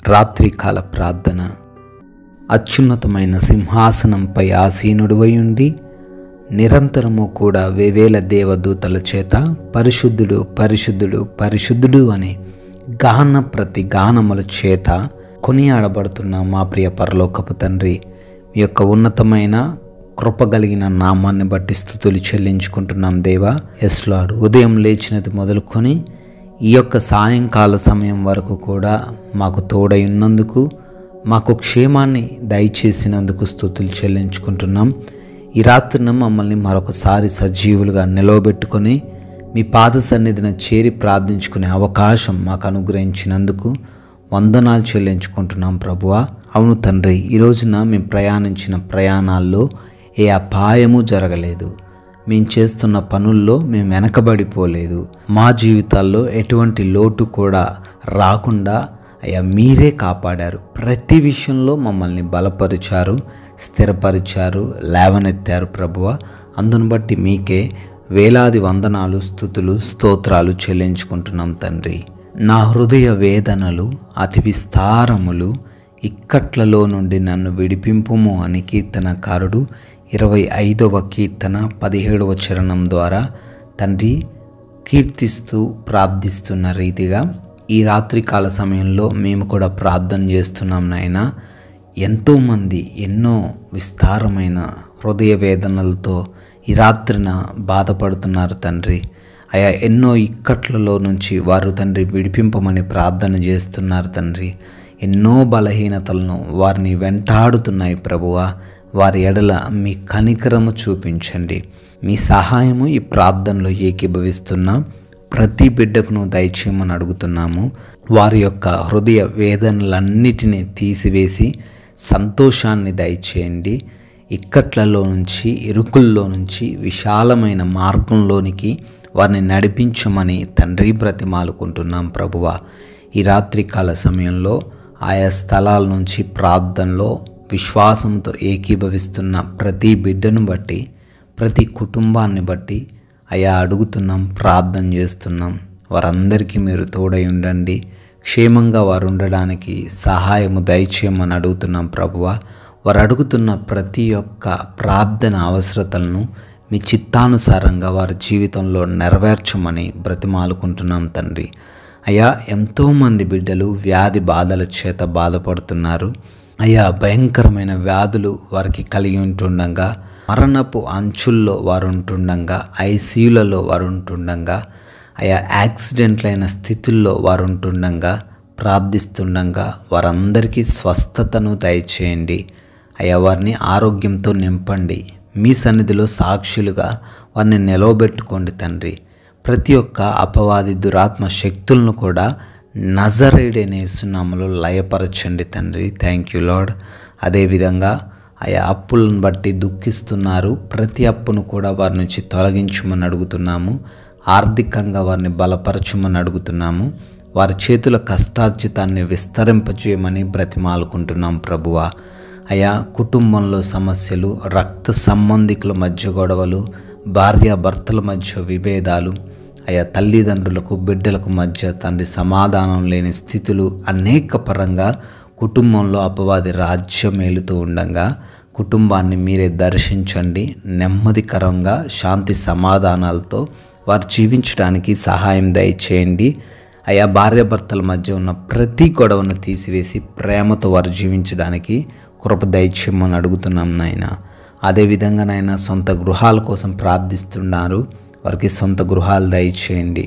రాత్రికాల ప్రార్థన. అత్యున్నతమైన సింహాసనంపై ఆసీనుడివై ఉండి నిరంతరము కూడా వేవేల దేవదూతల చేత పరిశుద్ధుడు పరిశుద్ధుడు పరిశుద్ధుడు అని ప్రతి గానముల చేత కొనియాడబడుతున్న మా ప్రియ పరలోకపు తండ్రి, మీ యొక్క ఉన్నతమైన కృపగలిగిన నామాన్ని బట్టి స్తుతులు చెల్లించుకుంటున్నాం దేవా. ఎస్ లార్డ్, ఉదయం లేచినది మొదలుకొని ఈ యొక్క సాయంకాల సమయం వరకు కూడా మాకు తోడై ఉన్నందుకు, మాకు క్షేమాన్ని దయచేసినందుకు స్తుతులు చెల్లించుకుంటున్నాం. ఈ రాత్రిన మమ్మల్ని మరొకసారి సజీవులుగా నిలవబెట్టుకొని మీ పాద సన్నిధిన చేరి ప్రార్థించుకునే అవకాశం మాకు అనుగ్రహించినందుకు వందనాలు చెల్లించుకుంటున్నాం ప్రభువా. అవును తండ్రి, ఈ రోజున మేము ప్రయాణించిన ప్రయాణాల్లో ఏ అపాయము జరగలేదు. మేము చేస్తున్న పనుల్లో మేము వెనకబడిపోలేదు. మా జీవితాల్లో ఎటువంటి లోటు కూడా రాకుండా అయ్యా మీరే కాపాడారు. ప్రతి విషయంలో మమ్మల్ని బలపరిచారు, స్థిరపరిచారు, లేవనెత్తారు ప్రభువా. అందును బట్టి మీకే వేలాది వందనాలు, స్తుతులు, స్తోత్రాలు చెల్లించుకుంటున్నాం తండ్రి. నా హృదయ వేదనలు అతి విస్తారములు, ఇక్కట్లలో నుండి నన్ను విడిపింపుము అని కీర్తనకారుడు 25వ కీర్తన 17వ చరణం ద్వారా తండ్రి కీర్తిస్తూ ప్రార్థిస్తున్న రీతిగా ఈ రాత్రికాల సమయంలో మేము కూడా ప్రార్థన చేస్తున్నాం నాయనా. ఎంతోమంది ఎన్నో విస్తారమైన హృదయ వేదనలతో ఈ రాత్రిన బాధపడుతున్నారు తండ్రి. అయా ఎన్నో ఇక్కట్లలో నుంచి వారు తండ్రి విడిపింపమని ప్రార్థన చేస్తున్నారు తండ్రి. ఎన్నో బలహీనతలను వారిని వెంటాడుతున్నాయి ప్రభువా. వారి ఎడల మీ కనికరము చూపించండి. మీ సహాయము ఈ ప్రార్థనలో ఏకీభవిస్తున్న ప్రతి బిడ్డకును దయచేయమని అడుగుతున్నాము. వారి యొక్క హృదయ వేదనలన్నిటినీ తీసివేసి సంతోషాన్ని దయచేయండి. ఇక్కట్లలో నుంచి, ఇరుకుల్లో నుంచి విశాలమైన మార్గంలోనికి వారిని నడిపించమని తండ్రి బ్రతిమాలుకుంటున్నాం ప్రభువా. ఈ రాత్రికాల సమయంలో ఆయా స్థలాల నుంచి ప్రార్థనలో విశ్వాసంతో ఏకీభవిస్తున్న ప్రతి బిడ్డను బట్టి, ప్రతి కుటుంబాన్ని బట్టి అయా అడుగుతున్నాం, ప్రార్థన చేస్తున్నాం. వారందరికీ మీరు తోడై ఉండండి. క్షేమంగా వారు ఉండడానికి సహాయము దయచేయమని అడుగుతున్నాం ప్రభువా. వారు అడుగుతున్న ప్రతి ఒక్క ప్రార్థన అవసరతలను మీ చిత్తానుసారంగా వారి జీవితంలో నెరవేర్చమని బ్రతిమాలుకుంటున్నాం తండ్రి. అయ్యా ఎంతోమంది బిడ్డలు వ్యాధి బాధల చేత బాధపడుతున్నారు. అయ్యా భయంకరమైన వ్యాధులు వారికి కలిగి ఉంటుండగా, మరణపు అంచుల్లో వారు ఉంటుండగా, ఐసీయూలలో వారు ఉంటుండగా, అయ్యా యాక్సిడెంట్లైన స్థితుల్లో వారు ఉంటుండగా ప్రార్థిస్తుండగా వారందరికీ స్వస్థతను దయచేయండి. అయ్యా వారిని ఆరోగ్యంతో నింపండి. మీ సన్నిధిలో సాక్షులుగా వారిని నిలవబెట్టుకోండి తండ్రి. ప్రతి ఒక్క అపవాది దురాత్మ శక్తులను కూడా నజరేయుడైన యేసు నామములో లయపరచండి తండ్రి. Thank you lord. అదేవిధంగా ఆయా అప్పులను బట్టి దుఃఖిస్తున్నారు. ప్రతి అప్పును కూడా వారి నుంచి తొలగించమని అడుగుతున్నాము. ఆర్థికంగా వారిని బలపరచమని అడుగుతున్నాము. వారి చేతుల కష్టార్జితాన్ని విస్తరింపజేయమని బ్రతిమాలుకుంటున్నాం ప్రభువా. అయా కుటుంబంలో సమస్యలు, రక్త సంబంధికుల మధ్య గొడవలు, భార్యాభర్తల మధ్య విభేదాలు, అయా తల్లిదండ్రులకు బిడ్డలకు మధ్య తండ్రి సమాధానం లేని స్థితులు, అనేక పరంగా కుటుంబంలో అపవాది రాజ్యం ఏలుతూ ఉండగా కుటుంబాన్ని మీరే దర్శించండి. నెమ్మదికరంగా శాంతి సమాధానాలతో వారు జీవించడానికి సహాయం దయచేయండి. అయా భార్యాభర్తల మధ్య ఉన్న ప్రతి గొడవను తీసివేసి ప్రేమతో వారు జీవించడానికి కృప దయచేయమని అడుగుతున్నాం నాయన. అదేవిధంగా నాయన సొంత గృహాల కోసం ప్రార్థిస్తున్నారు. వారికి సొంత గృహాలు దయచేయండి.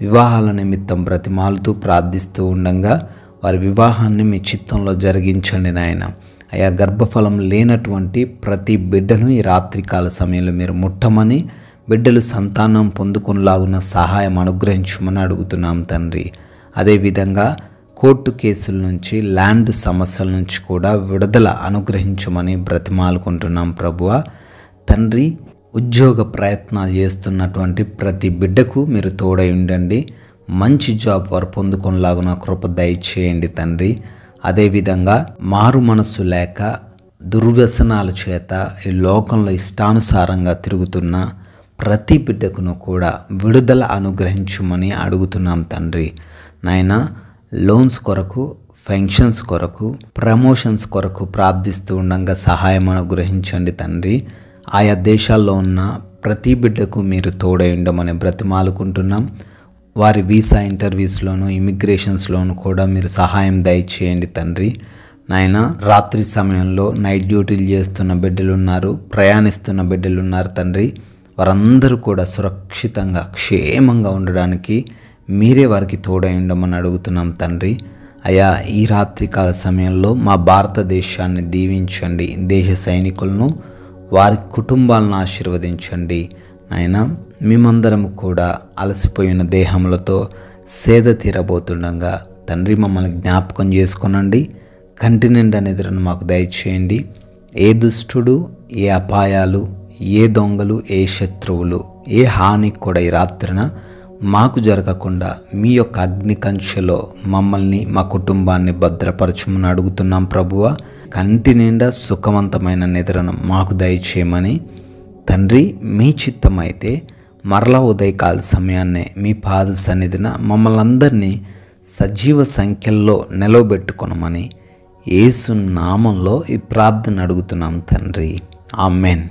వివాహాల నిమిత్తం బ్రతిమాలుతూ ప్రార్థిస్తూ ఉండగా వారి వివాహాన్ని మీ చిత్తంలో జరిగించండి నాయన. అయా గర్భఫలం లేనటువంటి ప్రతి బిడ్డను ఈ రాత్రికాల సమయంలో మీరు ముట్టమని, బిడ్డలు సంతానం పొందుకునేలాగున సహాయం అనుగ్రహించమని అడుగుతున్నాం తండ్రి. అదేవిధంగా కోర్టు కేసుల నుంచి, ల్యాండ్ సమస్యల నుంచి కూడా విడుదల అనుగ్రహించమని బ్రతిమాలుకుంటున్నాం ప్రభువా. తండ్రి, ఉద్యోగ ప్రయత్నాలు చేస్తున్నటువంటి ప్రతి బిడ్డకు మీరు తోడై ఉండండి. మంచి జాబ్ వారు పొందుకునేలాగున కృప దయచేయండి తండ్రి. అదేవిధంగా మారు మనస్సు లేక దుర్వ్యసనాల చేత ఈ లోకంలో ఇష్టానుసారంగా తిరుగుతున్న ప్రతి బిడ్డకును కూడా విడుదల అనుగ్రహించమని అడుగుతున్నాం తండ్రి. నాయన లోన్స్ కొరకు, ఫంక్షన్స్ కొరకు, ప్రమోషన్స్ కొరకు ప్రార్థిస్తూ ఉండగా సహాయం అనుగ్రహించండి తండ్రి. ఆయా దేశాల్లో ఉన్న ప్రతి బిడ్డకు మీరు తోడై ఉండమని బ్రతిమాలుకుంటున్నాం. వారి వీసా ఇంటర్వ్యూస్లోను, ఇమిగ్రేషన్స్లోను కూడా మీరు సహాయం దయచేయండి తండ్రి. నాయన, రాత్రి సమయంలో నైట్ డ్యూటీలు చేస్తున్న బిడ్డలు ఉన్నారు, ప్రయాణిస్తున్న బిడ్డలు ఉన్నారు తండ్రి. వారందరూ కూడా సురక్షితంగా, క్షేమంగా ఉండడానికి మీరే వారికి తోడై ఉండమని అడుగుతున్నాం తండ్రి. అయ్యా, ఈ రాత్రికాల సమయంలో మా భారతదేశాన్ని దీవించండి. దేశ సైనికులను, వారి కుటుంబాలను ఆశీర్వదించండి. నాయన, మేమందరం కూడా అలసిపోయిన దేహములతో సేద తీరబోతుండగా తండ్రి మమ్మల్ని జ్ఞాపకం చేసుకొనండి. కంటి నిండా నిద్రను మాకు దయచేయండి. ఏ దుష్టుడు, ఏ అపాయాలు, ఏ దొంగలు, ఏ శత్రువులు, ఏ హాని కూడా ఈ రాత్రిన మాకు జరగకుండా మీ యొక్క అగ్ని కంచెలో మమ్మల్ని, మా కుటుంబాన్ని భద్రపరచమని అడుగుతున్నాం ప్రభువా. కంటి నిండా సుఖవంతమైన నిద్రను మాకు దయచేయమని తండ్రి, మీ చిత్తమైతే మరలా ఉదయకాల సమయాన్నే మీ పాద సన్నిధిన మమ్మల్ని అందరినీ సజీవ సంఖ్యల్లో నిలవబెట్టుకొనమని యేసు నామంలో ఈ ప్రార్థన అడుగుతున్నాం తండ్రి. ఆమెన్.